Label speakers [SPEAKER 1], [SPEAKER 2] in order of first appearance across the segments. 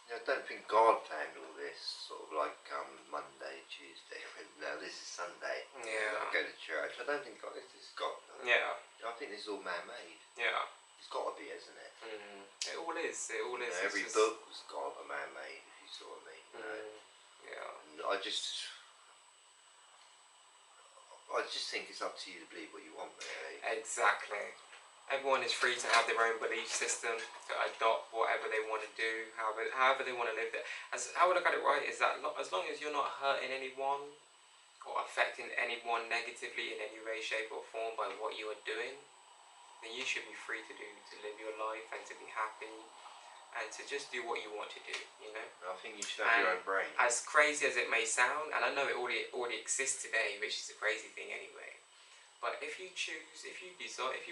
[SPEAKER 1] I don't think God planned all this, sort of like Monday, Tuesday. No, this is Sunday.
[SPEAKER 2] Yeah.
[SPEAKER 1] I go to church. I don't think God. This is God.
[SPEAKER 2] Yeah.
[SPEAKER 1] I think this is all man-made.
[SPEAKER 2] Yeah.
[SPEAKER 1] It's got to be, isn't it?
[SPEAKER 2] It all is. It all is.
[SPEAKER 1] Every book was got a man-made. If you saw me, you know.
[SPEAKER 2] Yeah.
[SPEAKER 1] And I just think it's up to you to believe what you want, really.
[SPEAKER 2] Exactly. Everyone is free to have their own belief system, to adopt whatever they want to do, however they want to live. How I look at it, right, is that as long as you're not hurting anyone or affecting anyone negatively in any way, shape or form by what you are doing, then you should be free to live your life and to be happy and to just do what you want to do, you know.
[SPEAKER 1] I think you should have your own brain.
[SPEAKER 2] As crazy as it may sound, and I know it already exists today, which is a crazy thing anyway. But if you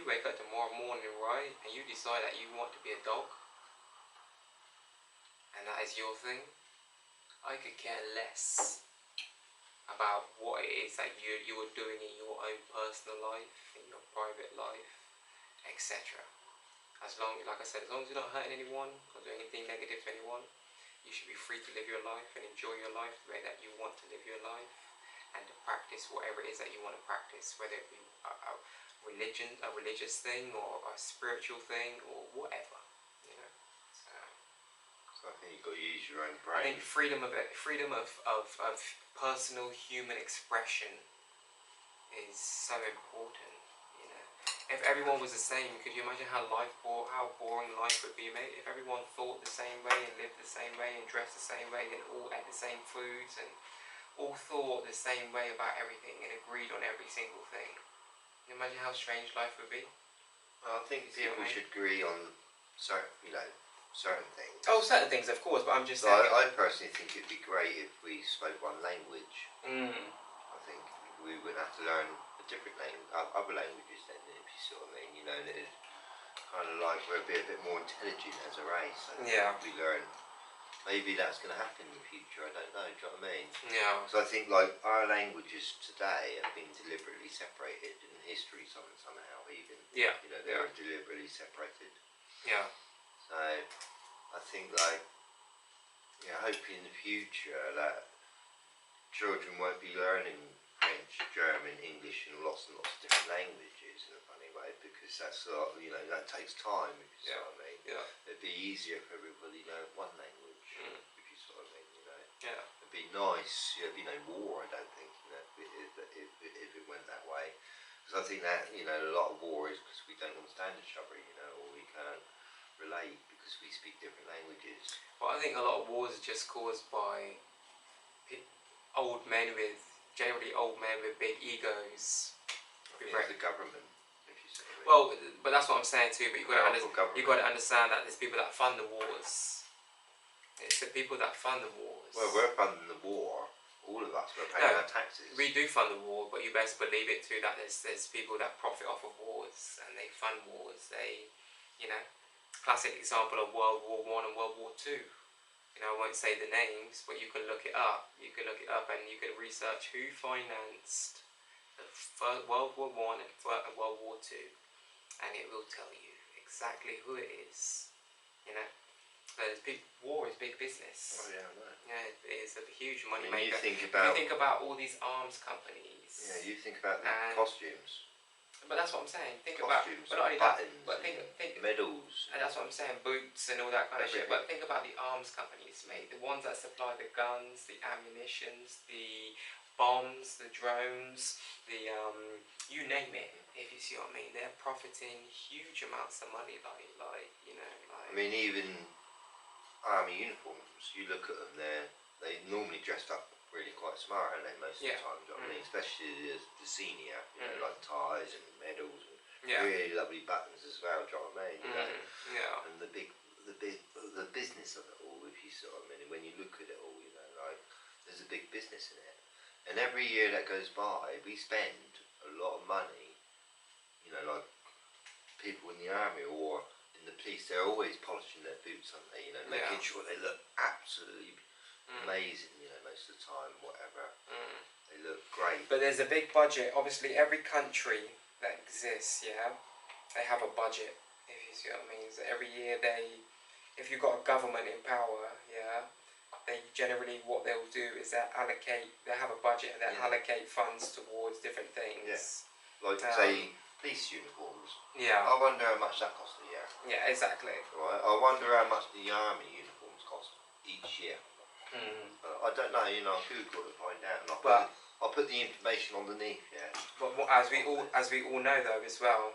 [SPEAKER 2] wake up tomorrow morning, right, and you decide that you want to be a dog, and that is your thing, I could care less about what it is that you are doing in your own personal life, in your private life, etc. As long as you're not hurting anyone or doing anything negative to anyone, you should be free to live your life and enjoy your life the way that you want to live your life, and to practice whatever it is that you want to practice, whether it be a religious thing, or a spiritual thing, or whatever, you know.
[SPEAKER 1] So I think you've got to use your own brain.
[SPEAKER 2] I think freedom of personal human expression is so important, you know. If everyone was the same, could you imagine how boring life would be, mate? If everyone thought the same way and lived the same way and dressed the same way and all ate the same foods and all thought the same way about everything and agreed on every single thing. Can you imagine how strange life would be?
[SPEAKER 1] I think people should agree on certain things.
[SPEAKER 2] Oh, certain things, of course, but I'm just saying.
[SPEAKER 1] I personally think it'd be great if we spoke one language. I think we wouldn't have to learn a different other languages then, if you see what I mean. You know, and it'd kind of like we'd be a bit more intelligent as a race. We learn. Maybe that's going to happen in the future, I don't know, do you know what I mean?
[SPEAKER 2] Yeah.
[SPEAKER 1] So I think like our languages today have been deliberately separated in history somehow even.
[SPEAKER 2] Yeah.
[SPEAKER 1] You know, they're deliberately separated.
[SPEAKER 2] Yeah.
[SPEAKER 1] So I think like, hoping in the future that children won't be learning French, German, English and lots of different languages in a funny way, because that's that takes time, if you see what I mean.
[SPEAKER 2] Yeah.
[SPEAKER 1] It'd be easier for everybody to learn one language, if you see what I mean, you know.
[SPEAKER 2] Yeah.
[SPEAKER 1] It'd be nice, there'd be no war, I don't think, you know, if it went that way. Because I think that, a lot of war is because we don't understand each other, or we can't relate because we speak different languages.
[SPEAKER 2] Well, I think a lot of wars are just caused by generally old men with big egos.
[SPEAKER 1] It's the government, if you see what I mean.
[SPEAKER 2] Well, but that's what I'm saying too. But you've got to understand that there's people that fund the wars. It's the people that fund the wars.
[SPEAKER 1] Well, we're funding the war. All of us, we're paying our taxes.
[SPEAKER 2] We do fund the war, but you best believe it too that there's people that profit off of wars and they fund wars. They, classic example of World War I and World War II. I won't say the names, but you can look it up. You can look it up and you can research who financed the World War I and World War II, and it will tell you exactly who it is. War is big business.
[SPEAKER 1] Oh yeah, I know.
[SPEAKER 2] Yeah, it is a huge money maker.
[SPEAKER 1] You think
[SPEAKER 2] about all these arms companies.
[SPEAKER 1] Yeah, you think about the costumes.
[SPEAKER 2] But that's what I'm saying. Think
[SPEAKER 1] costumes,
[SPEAKER 2] about, but not only
[SPEAKER 1] buttons,
[SPEAKER 2] that, but think
[SPEAKER 1] medals.
[SPEAKER 2] And that's what I'm saying, boots and all that kind of shit. But think about the arms companies, mate. The ones that supply the guns, the ammunitions, the bombs, the drones, the you name it. If you see what I mean, they're profiting huge amounts of money.
[SPEAKER 1] I mean, even army uniforms. You look at them, they normally dressed up really quite smart, aren't they, most of the time, do you know what I mean? Especially the senior, like ties and medals and really lovely buttons as well, do you know what I mean? And the business of it all, if you see what I mean, and when you look at it all, there's a big business in it. And every year that goes by, we spend a lot of money, like people in the army or in the police, they're always polishing their boots, aren't they, making sure they look absolutely amazing, most of the time, whatever. They look great.
[SPEAKER 2] But there's a big budget. Obviously, every country that exists, they have a budget, if you see what I mean. So every year if you've got a government in power, generally what they'll do is they'll have a budget and they'll allocate funds towards different things.
[SPEAKER 1] Yeah. Like say police uniforms.
[SPEAKER 2] Yeah.
[SPEAKER 1] I wonder how much that costs a year.
[SPEAKER 2] Yeah, exactly.
[SPEAKER 1] Right. I wonder how much the army uniforms cost each year. I don't know. You know, I'll Google to find out, and I'll put the information underneath. Yeah.
[SPEAKER 2] But as we all know though as well,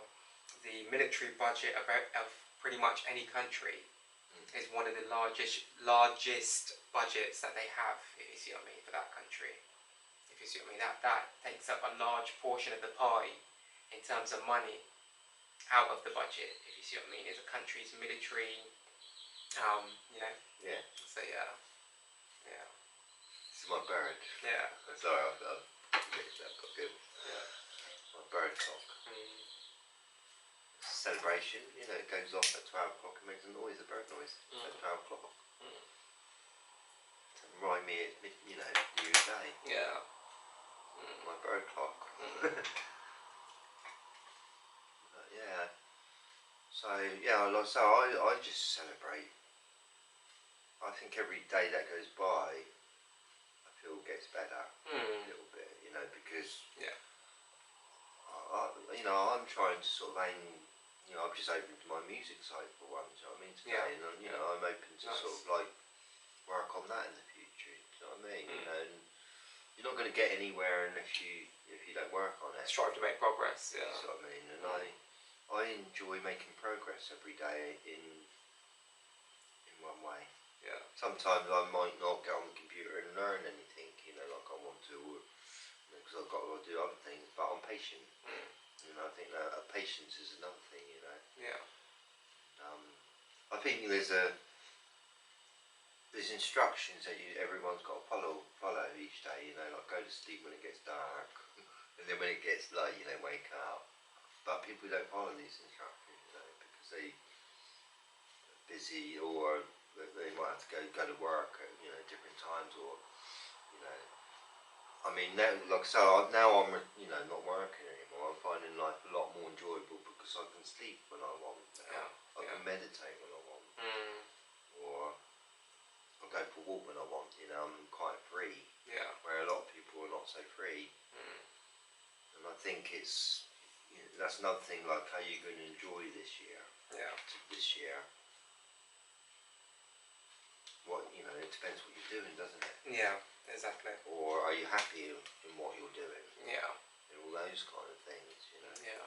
[SPEAKER 2] the military budget of pretty much any country is one of the largest budgets that they have. If you see what I mean, for that country. If you see what I mean, that takes up a large portion of the pie in terms of money out of the budget, if you see what I mean, is a country's military, you know.
[SPEAKER 1] Yeah.
[SPEAKER 2] So yeah.
[SPEAKER 1] This is my bird.
[SPEAKER 2] Yeah.
[SPEAKER 1] I'm sorry, I've got good. Yeah. My bird clock. Celebration, you know, it goes off at 12 o'clock and makes a noise, a bird noise at 12 o'clock. To remind me at you know, New Year's Day.
[SPEAKER 2] Yeah.
[SPEAKER 1] My bird clock. Yeah. So yeah, I just celebrate. I think every day that goes by, I feel gets better a little bit, you know, because I'm trying to sort of aim. You know, I've just opened my music site for one. Do you know what I mean? Today, and you know, I'm open to sort of like work on that in the future. Do you know what I mean? You know, and you're not going to get anywhere unless you don't work on it.
[SPEAKER 2] Strive to make progress. Yeah.
[SPEAKER 1] That's what I mean. And I enjoy making progress every day in one way.
[SPEAKER 2] Yeah.
[SPEAKER 1] Sometimes I might not get on the computer and learn anything, you know, like I want to, because I've got to do other things. But I'm patient. You know, I think that patience is another thing. You know.
[SPEAKER 2] Yeah.
[SPEAKER 1] I think there's instructions that everyone's got to follow each day. You know, like go to sleep when it gets dark, and then when it gets light, you know, wake up. But people don't follow these instructions, you know, because they're busy, or they might have to go to work at, you know, different times, or, you know, I mean, now, like so, now I'm, you know, not working anymore. I'm finding life a lot more enjoyable because I can sleep when I want. I can meditate when I want, or I go for a walk when I want. You know, I'm quite free.
[SPEAKER 2] Yeah. Where
[SPEAKER 1] a lot of people are not so free. And I think it's. You know, that's another thing, like how you're going to enjoy this year.
[SPEAKER 2] Yeah.
[SPEAKER 1] This year. What, you know, it depends what you're doing, doesn't it?
[SPEAKER 2] Yeah, exactly.
[SPEAKER 1] Or are you happy in what you're doing?
[SPEAKER 2] Yeah.
[SPEAKER 1] And all those kind of things, you know.
[SPEAKER 2] Yeah.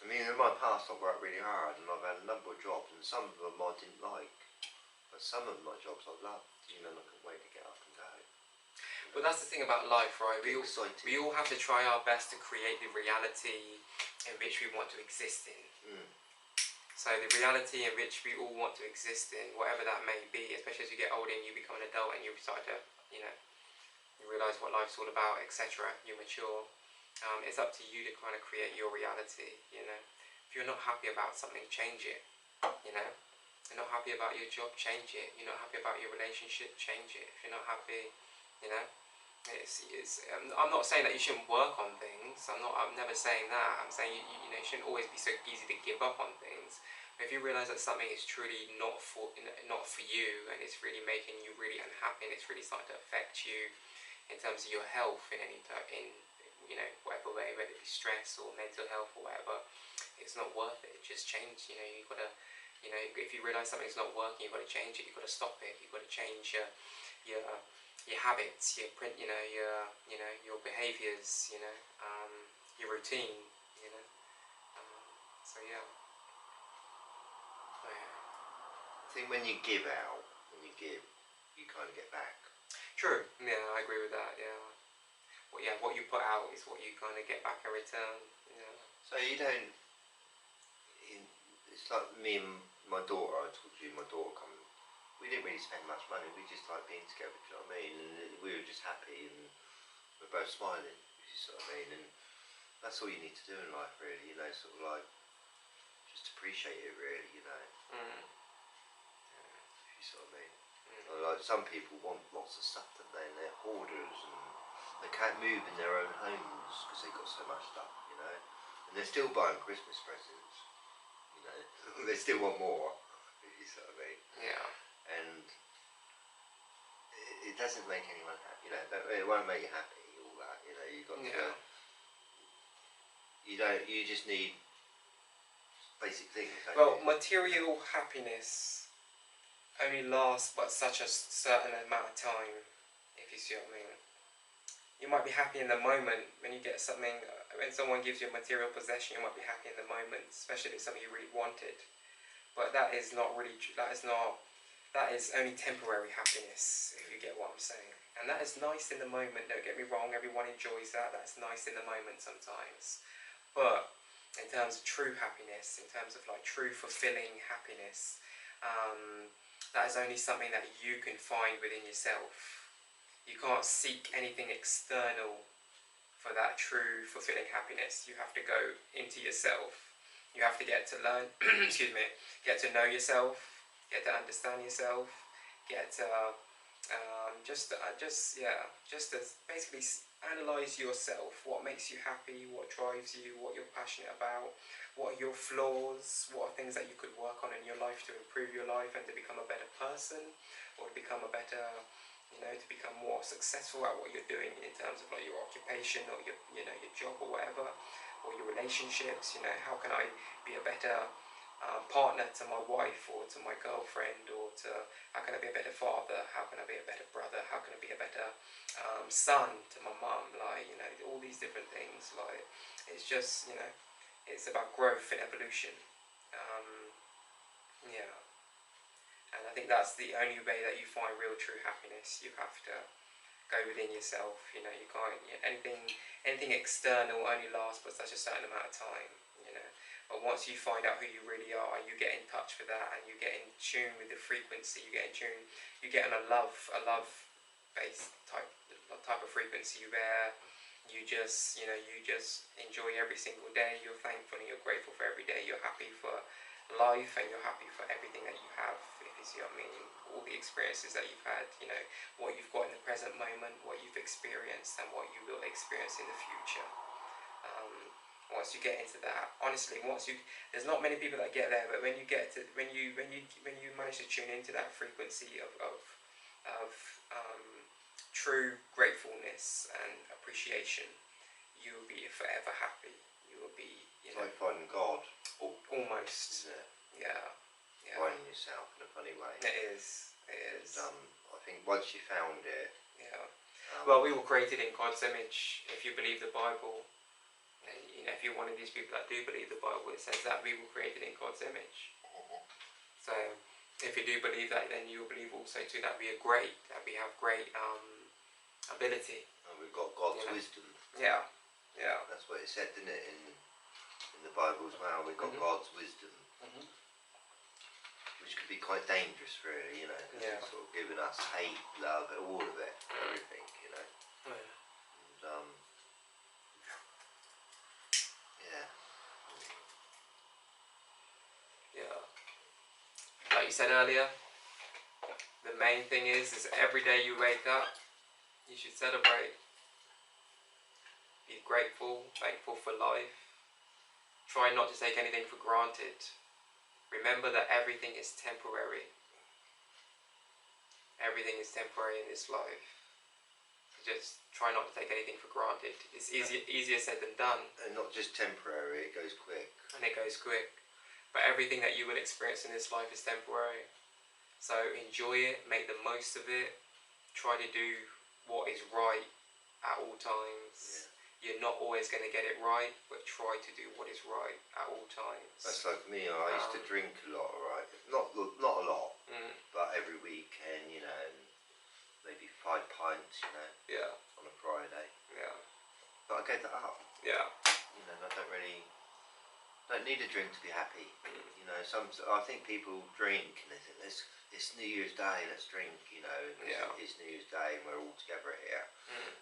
[SPEAKER 1] I mean, in my past I've worked really hard and I've had a number of jobs, and some of them I didn't like. But some of my jobs I loved, you know, and I couldn't wait to get up and go.
[SPEAKER 2] But that's the thing about life, right? We all have to try our best to create the reality in which we want to exist in. So the reality in which we all want to exist in, whatever that may be, especially as you get older and you become an adult and you start to, you know, you realise what life's all about, etc. You mature. It's up to you to kind of create your reality, you know. If you're not happy about something, change it, you know. If you're not happy about your job, change it. You're not happy about your relationship, change it. If you're not happy, you know, I'm not saying that you shouldn't work on things. I'm never saying that. I'm saying you know, it shouldn't always be so easy to give up on things. But if you realise that something is truly not for you, and it's really making you really unhappy, and it's really starting to affect you in terms of your health in you know, whatever way, whether it be stress or mental health or whatever, it's not worth it. Just change. You know, you've got to. You know, if you realise something's not working, you've got to change it. You've got to stop it. You've got to change your habits, your behaviours, you know, your routine, you know. So yeah.
[SPEAKER 1] I think when you give out, you kind of get back.
[SPEAKER 2] True. Yeah, I agree with that. Yeah. What you put out is what you kind of get back in return. Yeah.
[SPEAKER 1] So you don't. It's like me and my daughter. I told you, my daughter come. We didn't really spend much money. We just like being together. Do you know what I mean? And we were just happy, and we're both smiling. You see what I mean? And that's all you need to do in life, really. You know, sort of like just appreciate it, really. You know. You see what I mean? Like some people want lots of stuff, don't they? And they're hoarders, and they can't move in their own homes because they've got so much stuff. You know, and they're still buying Christmas presents. You know, they still want more. You see what I mean?
[SPEAKER 2] Yeah.
[SPEAKER 1] And doesn't make anyone happy. It won't make you happy. All that, you got to. You just need basic things.
[SPEAKER 2] Well, material happiness only lasts but such a certain amount of time, if you see what I mean. You might be happy in the moment when you get something, when someone gives you a material possession, you might be happy in the moment, especially if it's something you really wanted. But that is not really, that is only temporary happiness, if you get what I'm saying. And that is nice in the moment, don't get me wrong, everyone enjoys that, that's nice in the moment sometimes. But in terms of true happiness, in terms of like true fulfilling happiness, that is only something that you can find within yourself. You can't seek anything external for that true fulfilling happiness. You have to go into yourself. You have to get to learn, excuse me, get to know yourself, get to understand yourself, get to just to basically analyze yourself. What makes you happy? What drives you? What you're passionate about? What are your flaws? What are things that you could work on in your life to improve your life and to become a better person, or to become a better, to become more successful at what you're doing in terms of like your occupation or your job or whatever, or your relationships. How can I be a better partner to my wife or to my girlfriend, or how can I be a better father? How can I be a better brother? How can I be a better son to my mum? All these different things. It's just it's about growth and evolution. And I think that's the only way that you find real true happiness. You have to go within yourself. You can't, anything external only lasts but such a certain amount of time. But once you find out who you really are, and you get in touch with that, and you get in tune with the frequency, you get in tune, you get on a love-based type of frequency where you just enjoy every single day. You're thankful and you're grateful for every day. You're happy for life, and you're happy for everything that you have, if you see what I mean. All the experiences that you've had, what you've got in the present moment, what you've experienced, and what you will experience in the future. Once you get into that, honestly, there's not many people that get there, but when you manage to tune into that frequency of true gratefulness and appreciation, you will be forever happy. You will be,
[SPEAKER 1] It's like finding God.
[SPEAKER 2] Almost. Yeah.
[SPEAKER 1] Finding yourself in a funny way.
[SPEAKER 2] It is.
[SPEAKER 1] I think once you found it.
[SPEAKER 2] Yeah. Well, we were created in God's image. If you believe the Bible, and if you're one of these people that do believe the Bible, it says that we were created in God's image. So, if you do believe that, then you will believe also too that we are great, that we have great ability.
[SPEAKER 1] And we've got God's wisdom.
[SPEAKER 2] Yeah.
[SPEAKER 1] That's what it said, didn't it, in the Bible as well. We've got God's wisdom, which could be quite dangerous, really. It's sort of giving us hate, love, all of it, everything. And,
[SPEAKER 2] like you said earlier, the main thing is every day you wake up, you should celebrate. Be grateful, thankful for life. Try not to take anything for granted. Remember that everything is temporary. Everything is temporary in this life. Just try not to take anything for granted. It's easier said than done.
[SPEAKER 1] And not just temporary, it goes quick.
[SPEAKER 2] And it goes quick. But everything that you will experience in this life is temporary. So enjoy it, make the most of it. Try to do what is right at all times. You're not always going to get it right, but try to do what is right at all times.
[SPEAKER 1] That's like me. I used to drink a lot, right? Not a lot, but every weekend, maybe 5 pints, on a Friday.
[SPEAKER 2] Yeah.
[SPEAKER 1] But I gave that up.
[SPEAKER 2] Yeah.
[SPEAKER 1] I don't need a drink to be happy. I think people drink and they think it's New Year's Day, let's drink. It's New Year's Day and we're all together here.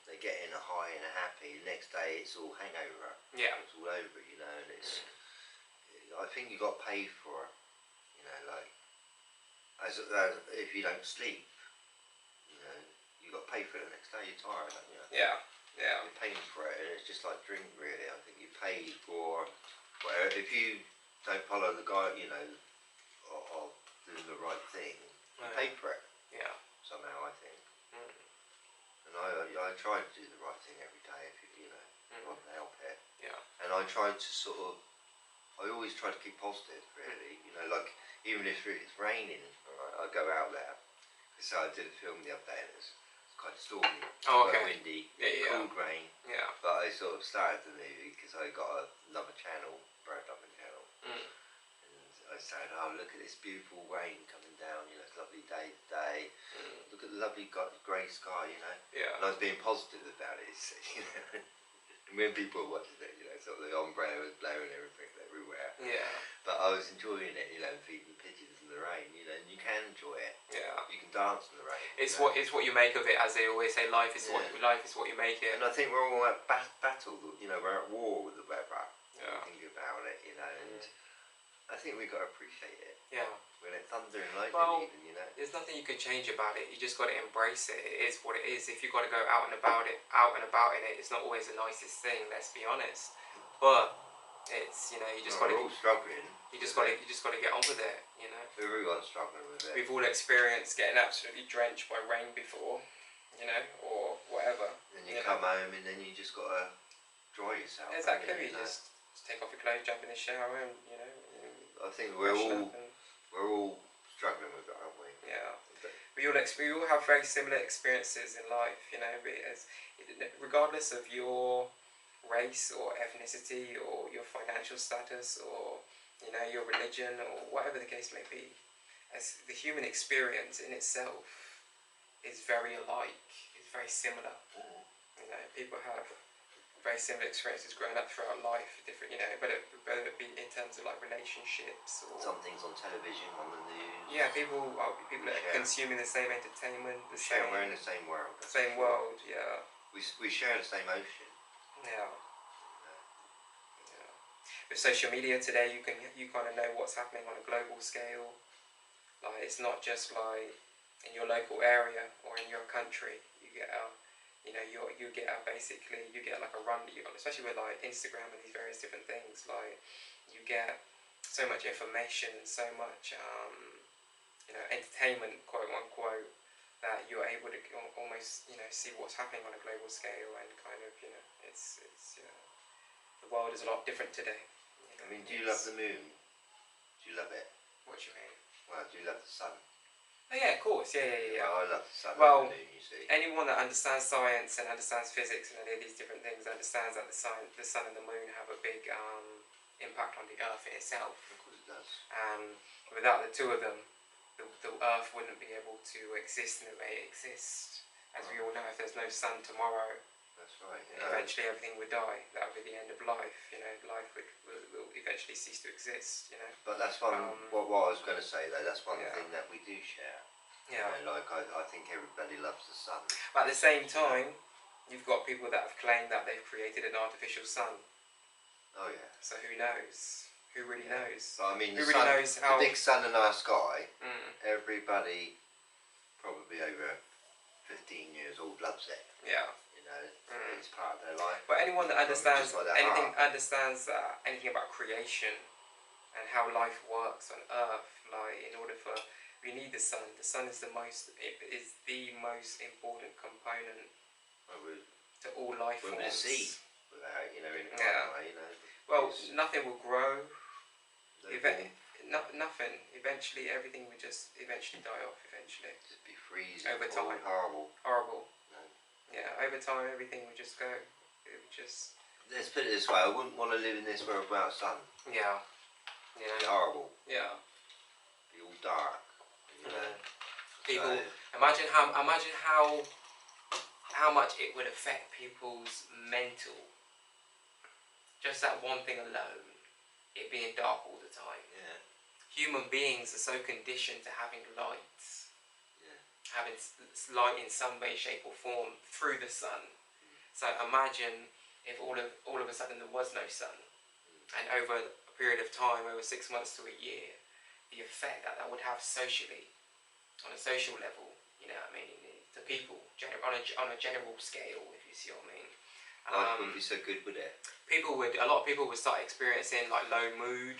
[SPEAKER 1] They get in a high and a happy. The next day it's all hangover.
[SPEAKER 2] Yeah.
[SPEAKER 1] It's all over. And it's. I think you got paid for it. As if you don't sleep, you got paid for it the next day. You're tired, aren't you?
[SPEAKER 2] Yeah.
[SPEAKER 1] You're paying for it, and it's just like drink, really. I think you pay for. Where if you don't follow the guy, of doing the right thing, you pay for it.
[SPEAKER 2] Yeah.
[SPEAKER 1] Somehow, I think. I try to do the right thing every day if you know, if I can help it.
[SPEAKER 2] Yeah.
[SPEAKER 1] And I try to sort of, I always try to keep positive, really. You know, like even if it's raining, I go out there. So I did a film the other day and it's quite stormy, quite windy, cold rain.
[SPEAKER 2] Yeah.
[SPEAKER 1] But I sort of started the movie because I got another channel, broadcasting channel. I said, oh, look at this beautiful rain coming down, you know, it's a lovely day today. Look at the lovely grey sky, you know.
[SPEAKER 2] Yeah.
[SPEAKER 1] And I was being positive about it, you know. And when people were watching it, you know, sort of the umbrella was blowing everything everywhere.
[SPEAKER 2] Yeah.
[SPEAKER 1] But I was enjoying it, you know, feeding pigeons in the rain, you know, and you can enjoy it.
[SPEAKER 2] Yeah.
[SPEAKER 1] You can dance in the rain.
[SPEAKER 2] It's what you make of it, as they always say. Life is what you make it.
[SPEAKER 1] And I think we're all at battle, you know, we're at war with the weather.
[SPEAKER 2] Yeah.
[SPEAKER 1] Think about it, you know, and I think we've got to appreciate it.
[SPEAKER 2] Yeah.
[SPEAKER 1] When it's thunder and lightning, even, you know.
[SPEAKER 2] There's nothing you can change about it. You just got to embrace it. It is what it is. If you got to go out and about in it, it's not always the nicest thing. Let's be honest. But it's, you know, you just got to.
[SPEAKER 1] We're all struggling.
[SPEAKER 2] You just got to get on with it. You know.
[SPEAKER 1] Everyone's struggling with it.
[SPEAKER 2] We've all experienced getting absolutely drenched by rain before, you know, or whatever.
[SPEAKER 1] Then you come home and then you just got to dry yourself.
[SPEAKER 2] Exactly. You just take off your clothes, jump in the shower, and you know.
[SPEAKER 1] I think we're all struggling with it, aren't we?
[SPEAKER 2] Yeah. We all have very similar experiences in life, you know. Regardless of your race or ethnicity or your financial status or, you know, your religion or whatever the case may be, as the human experience in itself is very alike. It's very similar. You know, people have very similar experiences growing up throughout life, different, you know, whether it be in terms of like relationships or
[SPEAKER 1] some things on television, on the news.
[SPEAKER 2] Yeah, people are consuming the same entertainment,
[SPEAKER 1] we're in the same world.
[SPEAKER 2] Same world, yeah.
[SPEAKER 1] We share the same ocean.
[SPEAKER 2] Yeah. Yeah. With social media today, you kind of know what's happening on a global scale. Like, it's not just like in your local area or in your country. You get like a run, especially with like Instagram and these various different things. Like, you get so much information, so much you know, entertainment, quote unquote, that you're able to almost, you know, see what's happening on a global scale, and kind of, you know, it's the world is a lot different today. You know,
[SPEAKER 1] I mean, do you love the moon? Do you love it?
[SPEAKER 2] What do you mean?
[SPEAKER 1] Well, do you love the sun?
[SPEAKER 2] Oh yeah, of course, yeah.
[SPEAKER 1] Well, I love the sun and the moon, you see.
[SPEAKER 2] Anyone that understands science and understands physics and any of these different things understands that the sun and the moon have a big impact on the Earth in itself.
[SPEAKER 1] Of course it does.
[SPEAKER 2] And without the two of them, the Earth wouldn't be able to exist in the way it exists. As we all know, if there's no sun tomorrow,
[SPEAKER 1] that's right.
[SPEAKER 2] Eventually everything would die. That would be the end of life. You know, life will eventually cease to exist. You know.
[SPEAKER 1] But that's one. What I was going to say though, that's one thing that we do share.
[SPEAKER 2] Yeah.
[SPEAKER 1] You know, like I think everybody loves the sun.
[SPEAKER 2] But at the same time, you've got people that have claimed that they've created an artificial sun.
[SPEAKER 1] Oh yeah.
[SPEAKER 2] So who knows? Who really knows?
[SPEAKER 1] But I mean,
[SPEAKER 2] who really knows how
[SPEAKER 1] the big sun in our sky? Everybody, probably over 15 years old, loves it.
[SPEAKER 2] Yeah.
[SPEAKER 1] You know, it's part of their life.
[SPEAKER 2] But anyone that understands anything about creation and how life works on Earth, like, in order for, we need the sun. The sun is the most important component to all life forms.
[SPEAKER 1] We're the sea without, you know, in the way, you know.
[SPEAKER 2] Well, nothing will grow. Nothing. Eventually, everything would just eventually die off. Eventually,
[SPEAKER 1] just be freezing.
[SPEAKER 2] Over time.
[SPEAKER 1] Horrible. No.
[SPEAKER 2] Yeah, over time, everything would just go. It would just.
[SPEAKER 1] Let's put it this way: I wouldn't want to live in this world without sun.
[SPEAKER 2] Yeah.
[SPEAKER 1] Yeah. It'd be horrible.
[SPEAKER 2] Yeah.
[SPEAKER 1] It'd be all dark. You know.
[SPEAKER 2] People imagine how much it would affect people's mental. Just that one thing alone, it being dark all the time.
[SPEAKER 1] Yeah.
[SPEAKER 2] Human beings are so conditioned to having light, having light in some way, shape, or form through the sun. So imagine if all of a sudden there was no sun, and over a period of time, over 6 months to a year, the effect that would have socially, on a social level, you know what I mean, to people, on a general scale, if you see what I mean.
[SPEAKER 1] Life wouldn't be so good, would it?
[SPEAKER 2] A lot of people would start experiencing like low mood,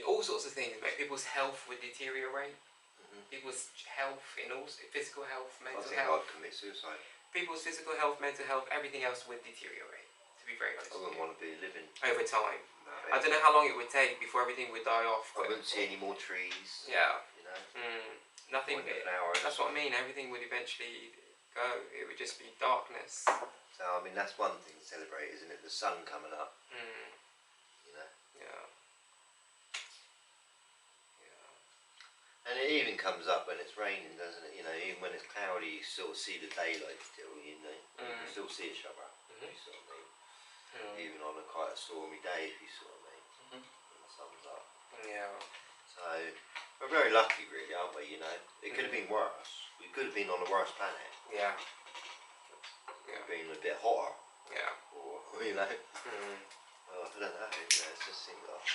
[SPEAKER 2] all sorts of things. People's health would deteriorate. people's health, in all physical health, mental
[SPEAKER 1] I think
[SPEAKER 2] health.
[SPEAKER 1] I'd commit suicide.
[SPEAKER 2] People's physical health, mental health, everything else would deteriorate. To be very honest,
[SPEAKER 1] I wouldn't want to be living
[SPEAKER 2] over time.
[SPEAKER 1] No,
[SPEAKER 2] I don't know how long it would take before everything would die off.
[SPEAKER 1] I wouldn't see any more trees.
[SPEAKER 2] Yeah.
[SPEAKER 1] You know.
[SPEAKER 2] Nothing.
[SPEAKER 1] Flowers.
[SPEAKER 2] That's what I mean. Everything would eventually go. It would just be darkness.
[SPEAKER 1] So I mean, that's one thing to celebrate, isn't it? The sun coming up. You know.
[SPEAKER 2] Yeah.
[SPEAKER 1] And it even comes up when it's raining, doesn't it? You know, even when it's cloudy, you still see the daylight still. You know, you can still see each other. You sort of mean. Even on a quite a stormy day, if you sort of mean. When the sun's up.
[SPEAKER 2] Yeah.
[SPEAKER 1] So we're very lucky, really, aren't we? You know, it could have been worse. We could have been on a worse planet.
[SPEAKER 2] Yeah.
[SPEAKER 1] Been a bit hotter.
[SPEAKER 2] Yeah.
[SPEAKER 1] Or you know. Well, I don't know. You know, it's just seems like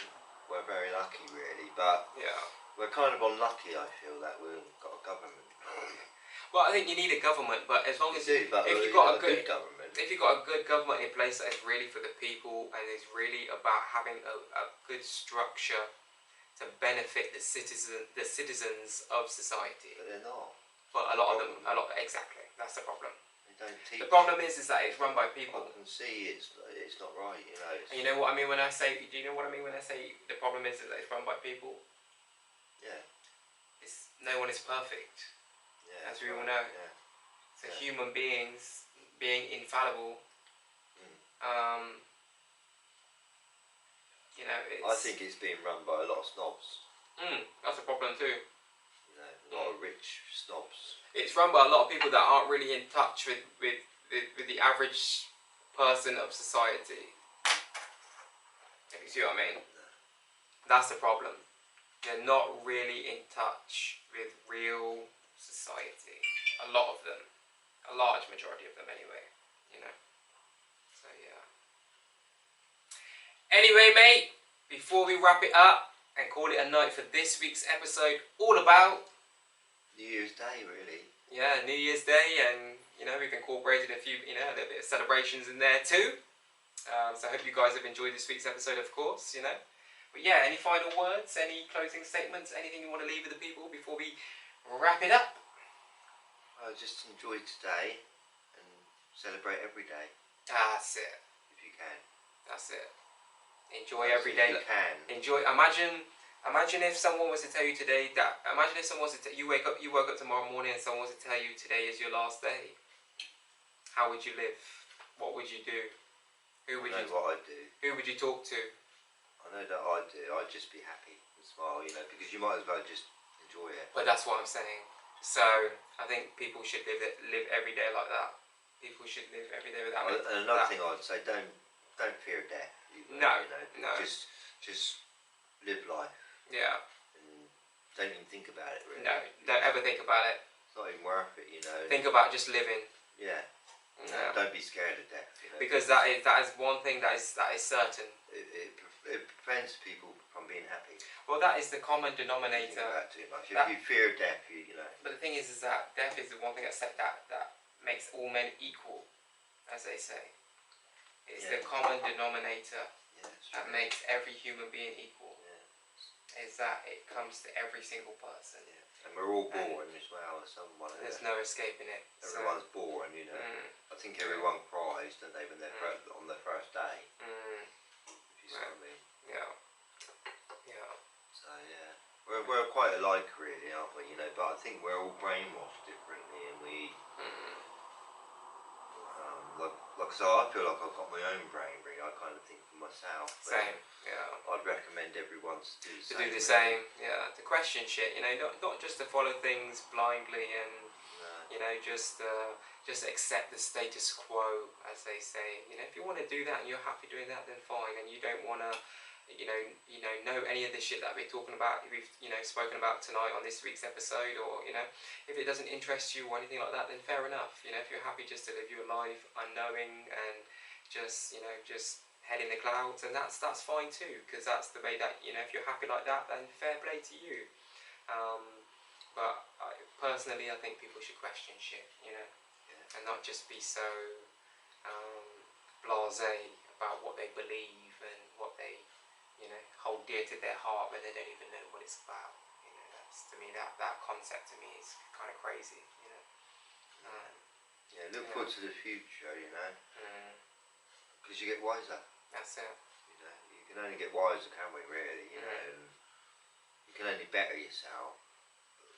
[SPEAKER 1] we're very lucky, really, but.
[SPEAKER 2] Yeah.
[SPEAKER 1] We're kind of unlucky, I feel, that we've got a government.
[SPEAKER 2] Well, I think you need a government, but as long as
[SPEAKER 1] you do, but
[SPEAKER 2] if you've got a
[SPEAKER 1] good government,
[SPEAKER 2] if you've got a good government in place that is really for the people and is really about having a good structure to benefit the citizens of society.
[SPEAKER 1] But they're not.
[SPEAKER 2] But a lot of them, exactly. That's the problem.
[SPEAKER 1] They don't teach.
[SPEAKER 2] The problem is that it's run by people.
[SPEAKER 1] I can see it's not right, you know.
[SPEAKER 2] And you know what I mean when I say? Do you know what I mean when I say the problem is that it's run by people?
[SPEAKER 1] Yeah.
[SPEAKER 2] No one is perfect, as we all know.
[SPEAKER 1] Yeah.
[SPEAKER 2] So human beings being infallible, you know, it's...
[SPEAKER 1] I think it's being run by a lot of snobs.
[SPEAKER 2] That's a problem too.
[SPEAKER 1] You know, a lot of rich snobs.
[SPEAKER 2] It's run by a lot of people that aren't really in touch with the average person of society. If you see what I mean?
[SPEAKER 1] No.
[SPEAKER 2] That's the problem. They're not really in touch with real society. A lot of them. A large majority of them anyway. You know. So yeah. Anyway, mate, before we wrap it up and call it a night for this week's episode, all about
[SPEAKER 1] New Year's Day, really.
[SPEAKER 2] Yeah, New Year's Day, and you know, we've incorporated a few, you know, a little bit of celebrations in there too. So I hope you guys have enjoyed this week's episode, of course, you know. But yeah, any final words, any closing statements, anything you want to leave with the people before we wrap it up?
[SPEAKER 1] Just enjoy today and celebrate every day.
[SPEAKER 2] That's it.
[SPEAKER 1] If you can.
[SPEAKER 2] That's it. Enjoy every day.
[SPEAKER 1] If you can.
[SPEAKER 2] Enjoy. Imagine if someone was to tell you today that. Imagine if someone was to you woke up tomorrow morning and someone was to tell you today is your last day. How would you live? What would you do? Who would you?
[SPEAKER 1] What I'd do.
[SPEAKER 2] Who would you talk to?
[SPEAKER 1] I know that I'd do. I'd just be happy and smile, you know, because you might as well just enjoy it.
[SPEAKER 2] But that's what I'm saying. So I think people should live every day like that. People should live every day with that.
[SPEAKER 1] And another thing I'd say, don't fear death.
[SPEAKER 2] No,
[SPEAKER 1] you know, Just live life.
[SPEAKER 2] Yeah.
[SPEAKER 1] And don't even think about it, really.
[SPEAKER 2] No, don't ever think about it.
[SPEAKER 1] It's not even worth it, you know.
[SPEAKER 2] Think about just living.
[SPEAKER 1] Yeah.
[SPEAKER 2] Yeah.
[SPEAKER 1] Don't be scared of death, you know.
[SPEAKER 2] Because that is one thing that is certain.
[SPEAKER 1] It prevents people from being happy.
[SPEAKER 2] Well, that is the common denominator.
[SPEAKER 1] Think about too much. If you fear death, you know.
[SPEAKER 2] But the thing is that death is the one thing that makes all men equal, as they say. It's the common denominator that makes every human being equal. Yeah. Is that it comes to every single person.
[SPEAKER 1] Yeah. And we're all born as well as someone.
[SPEAKER 2] There's no escaping it.
[SPEAKER 1] Everyone's born, you know. I think everyone cries, don't they, when they're on their first day. If you see what I mean. Yeah.
[SPEAKER 2] Yeah.
[SPEAKER 1] So yeah, we're quite alike, really, aren't we? You know, but I think we're all brainwashed differently, and we. Like I said, I feel like I've got my own brain, really. I kind of think for myself.
[SPEAKER 2] Same. Yeah.
[SPEAKER 1] I'd recommend everyone to do the same.
[SPEAKER 2] To do the same, yeah. To question shit, you know, not just to follow things blindly and you know, just accept the status quo, as they say. You know, if you want to do that and you're happy doing that, then fine. And you don't want to, you know any of the shit that we're talking about, we've spoken about tonight on this week's episode, or you know, if it doesn't interest you or anything like that, then fair enough. You know, if you're happy just to live your life unknowing and just head in the clouds, and that's fine too, because that's the way that, you know, if you're happy like that, then fair play to you. But personally, I think people should question shit, you know, and not just be so blasé about what they believe and what they, you know, hold dear to their heart when they don't even know what it's about. You know, To me, that concept to me is kind of crazy, you know.
[SPEAKER 1] Yeah, look forward to the future, you know, because you get wiser.
[SPEAKER 2] That's it.
[SPEAKER 1] You know, you can only get wiser, can we? Really, you know, and you can only better yourself,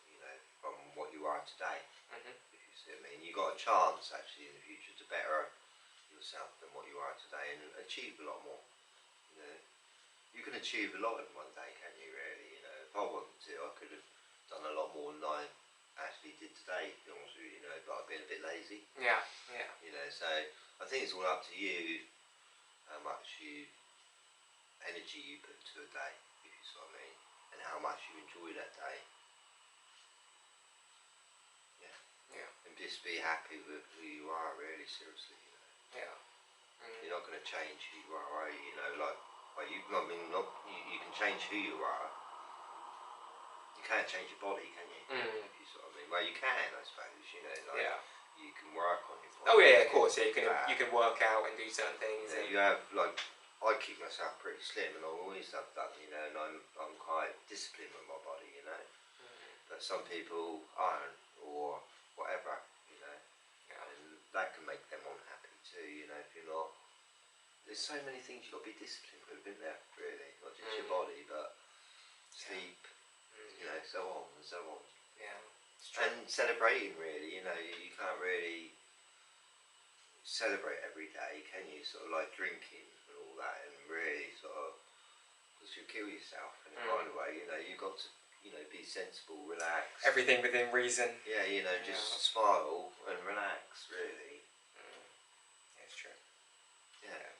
[SPEAKER 1] you know, from what you are today. If you see what I mean, you got a chance actually in the future to better yourself than what you are today and achieve a lot more. You know, you can achieve a lot in one day, can you? Really, you know, if I wanted to, I could have done a lot more than I actually did today, to be honest with you, you know, but I've been a bit lazy.
[SPEAKER 2] Yeah.
[SPEAKER 1] You know, so I think it's all up to you how much energy you put into a day, if you see what I mean, and how much you enjoy that day. Yeah. And just be happy with who you are, really, seriously, you know.
[SPEAKER 2] Yeah.
[SPEAKER 1] You're not going to change who you are you? You know, like you, I mean, you can change who you are. You can't change your body, can you? If you sort of mean. Well, you can, I suppose. You know, like you can work on your body.
[SPEAKER 2] Oh yeah, of course. Yeah, you can work out and do certain things.
[SPEAKER 1] You know, you have like I keep myself pretty slim, and I always have done. You know, and I'm quite disciplined with my body. You know, but some people aren't, or whatever. You know, and that can make them unhappy too. You know, if you're not. There's so many things you've got to be disciplined with, isn't there? Really, not just your body, but sleep. You know, so on and so on.
[SPEAKER 2] Yeah.
[SPEAKER 1] And celebrating, really, you know, you can't really celebrate every day, can you? Sort of like drinking and all that, and really sort of, because you kill yourself in a kind of way, you know, you've got to, you know, be sensible, relax.
[SPEAKER 2] Everything within reason.
[SPEAKER 1] Yeah, you know, just smile and relax, really.
[SPEAKER 2] That's true.
[SPEAKER 1] Yeah.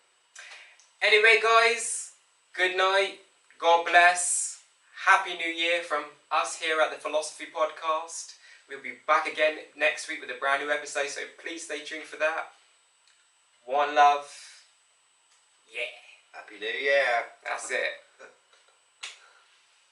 [SPEAKER 2] Anyway, guys, good night. God bless. Happy New Year from us here at the Philosophy Podcast. We'll be back again next week with a brand new episode, so please stay tuned for that. One love. Yeah.
[SPEAKER 1] Happy New Year.
[SPEAKER 2] That's it.